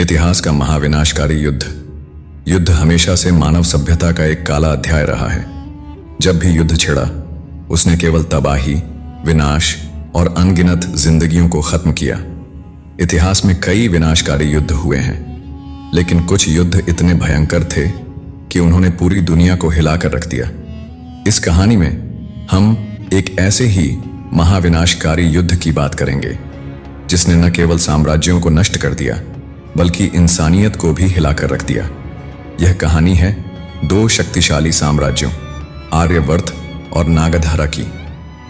इतिहास का महाविनाशकारी युद्ध हमेशा से मानव सभ्यता का एक काला अध्याय रहा है। जब भी युद्ध छिड़ा उसने केवल तबाही, विनाश और अनगिनत जिंदगियों को खत्म किया। इतिहास में कई विनाशकारी युद्ध हुए हैं, लेकिन कुछ युद्ध इतने भयंकर थे कि उन्होंने पूरी दुनिया को हिलाकर रख दिया। इस कहानी में हम एक ऐसे ही महाविनाशकारी युद्ध की बात करेंगे जिसने न केवल साम्राज्यों को नष्ट कर दिया बल्कि इंसानियत को भी हिलाकर रख दिया। यह कहानी है दो शक्तिशाली साम्राज्यों, आर्यवर्त और नागधारा की,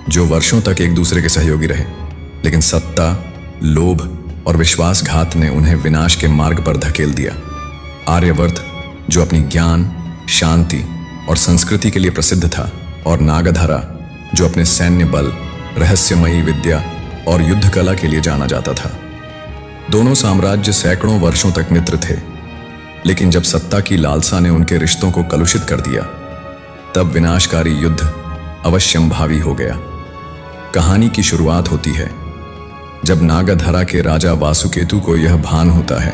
जो वर्षों तक एक दूसरे के सहयोगी रहे, लेकिन सत्ता, लोभ और विश्वासघात ने उन्हें विनाश के मार्ग पर धकेल दिया। आर्यवर्त जो अपनी ज्ञान, शांति और संस्कृति के लिए प्रसिद्ध था, और नागधारा जो अपने सैन्य बल, रहस्यमयी विद्या और युद्ध कला के लिए जाना जाता था। दोनों साम्राज्य सैकड़ों वर्षों तक मित्र थे, लेकिन जब सत्ता की लालसा ने उनके रिश्तों को कलुषित कर दिया, तब विनाशकारी युद्ध अवश्यंभावी हो गया। कहानी की शुरुआत होती है जब नागधारा के राजा वासुकेतु को यह भान होता है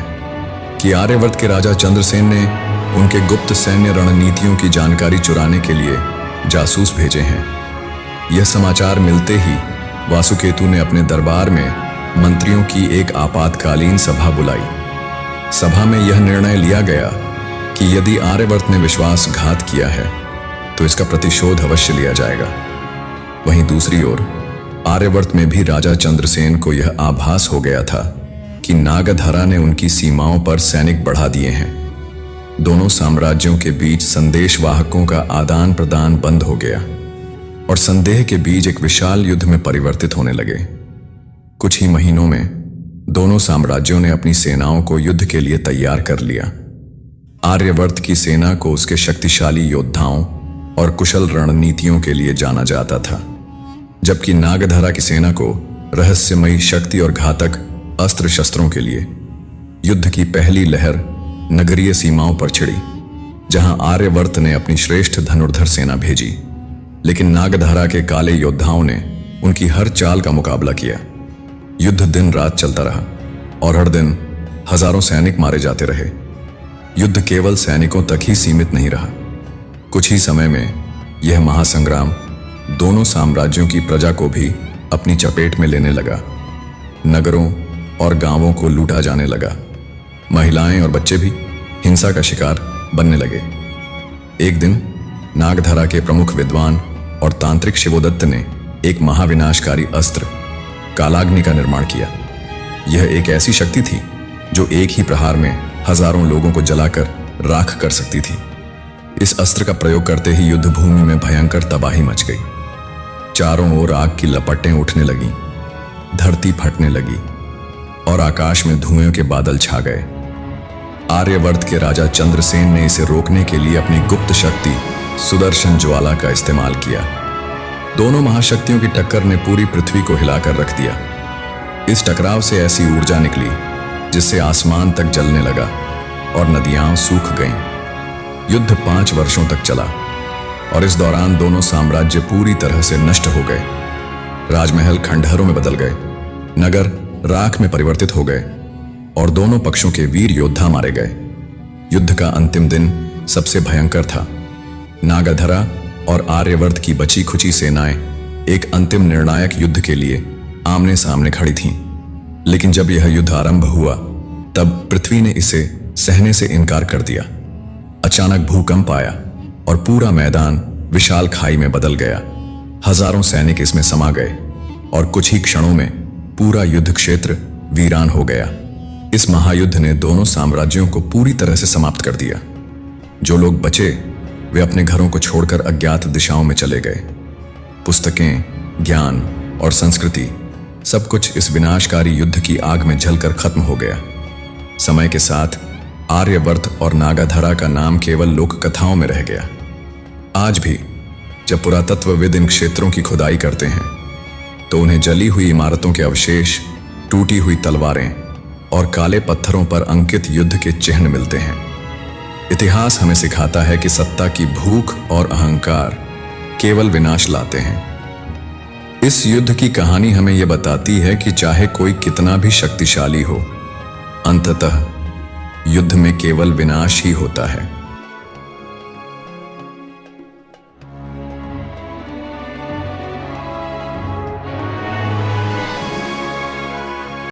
कि आर्यवर्त के राजा चंद्रसेन ने उनके गुप्त सैन्य रणनीतियों की जानकारी चुराने के लिए जासूस भेजे हैं। यह समाचार मिलते ही वासुकेतु ने अपने दरबार में मंत्रियों की एक आपातकालीन सभा बुलाई। सभा में यह निर्णय लिया गया कि यदि आर्यवर्त ने विश्वासघात किया है तो इसका प्रतिशोध अवश्य लिया जाएगा। वहीं दूसरी ओर आर्यवर्त में भी राजा चंद्रसेन को यह आभास हो गया था कि नागधारा ने उनकी सीमाओं पर सैनिक बढ़ा दिए हैं। दोनों साम्राज्यों के बीच संदेशवाहकों का आदान प्रदान बंद हो गया और संदेह के बीज एक विशाल युद्ध में परिवर्तित होने लगे। कुछ ही महीनों में दोनों साम्राज्यों ने अपनी सेनाओं को युद्ध के लिए तैयार कर लिया। आर्यवर्त की सेना को उसके शक्तिशाली योद्धाओं और कुशल रणनीतियों के लिए जाना जाता था, जबकि नागधारा की सेना को रहस्यमयी शक्ति और घातक अस्त्र शस्त्रों के लिए। युद्ध की पहली लहर नगरीय सीमाओं पर छिड़ी, जहां आर्यवर्त ने अपनी श्रेष्ठ धनुर्धर सेना भेजी, लेकिन नागधारा के काले योद्धाओं ने उनकी हर चाल का मुकाबला किया। युद्ध दिन रात चलता रहा और हर दिन हजारों सैनिक मारे जाते रहे। युद्ध केवल सैनिकों तक ही सीमित नहीं रहा। कुछ ही समय में यह महासंग्राम दोनों साम्राज्यों की प्रजा को भी अपनी चपेट में लेने लगा। नगरों और गांवों को लूटा जाने लगा। महिलाएं और बच्चे भी हिंसा का शिकार बनने लगे। एक दिन नागधारा के प्रमुख विद्वान और तांत्रिक शिवोदत्त ने एक महाविनाशकारी अस्त्र कालाग्नि का निर्माण किया। यह एक ऐसी शक्ति थी जो एक ही प्रहार में हजारों लोगों को जलाकर राख कर सकती थी। इस अस्त्र का प्रयोग करते ही युद्ध भूमि में भयंकर तबाही मच गई। चारों ओर आग की लपटें उठने लगीं, धरती फटने लगी और आकाश में धुएं के बादल छा गए। आर्यवर्त के राजा चंद्रसेन ने इसे रोकने के लिए अपनी गुप्त शक्ति सुदर्शन ज्वाला का इस्तेमाल किया। दोनों महाशक्तियों की टक्कर ने पूरी पृथ्वी को हिलाकर रख दिया। इस टकराव से ऐसी ऊर्जा निकली जिससे आसमान तक जलने लगा और नदियां सूख गईं। युद्ध 5 वर्षों तक चला और इस दौरान दोनों साम्राज्य पूरी तरह से नष्ट हो गए। राजमहल खंडहरों में बदल गए, नगर राख में परिवर्तित हो गए और दोनों पक्षों के वीर योद्धा मारे गए। युद्ध का अंतिम दिन सबसे भयंकर था। नागधारा और आर्यवर्त की बची खुची सेनाएं एक अंतिम निर्णायक युद्ध के लिए आमने सामने खड़ी थीं। लेकिन जब यह युद्ध आरंभ हुआ तब पृथ्वी ने इसे सहने से इनकार कर दिया। अचानक भूकंप आया और पूरा मैदान विशाल खाई में बदल गया। हजारों सैनिक इसमें समा गए और कुछ ही क्षणों में पूरा युद्ध क्षेत्र वीरान हो गया। इस महायुद्ध ने दोनों साम्राज्यों को पूरी तरह से समाप्त कर दिया। जो लोग बचे वे अपने घरों को छोड़कर अज्ञात दिशाओं में चले गए। पुस्तकें, ज्ञान और संस्कृति सब कुछ इस विनाशकारी युद्ध की आग में जलकर खत्म हो गया। समय के साथ आर्यवर्त और नागधारा का नाम केवल लोक कथाओं में रह गया। आज भी जब पुरातत्वविद इन क्षेत्रों की खुदाई करते हैं तो उन्हें जली हुई इमारतों के अवशेष, टूटी हुई तलवारें और काले पत्थरों पर अंकित युद्ध के चिन्ह मिलते हैं। इतिहास हमें सिखाता है कि सत्ता की भूख और अहंकार केवल विनाश लाते हैं। इस युद्ध की कहानी हमें यह बताती है कि चाहे कोई कितना भी शक्तिशाली हो, अंततः युद्ध में केवल विनाश ही होता है।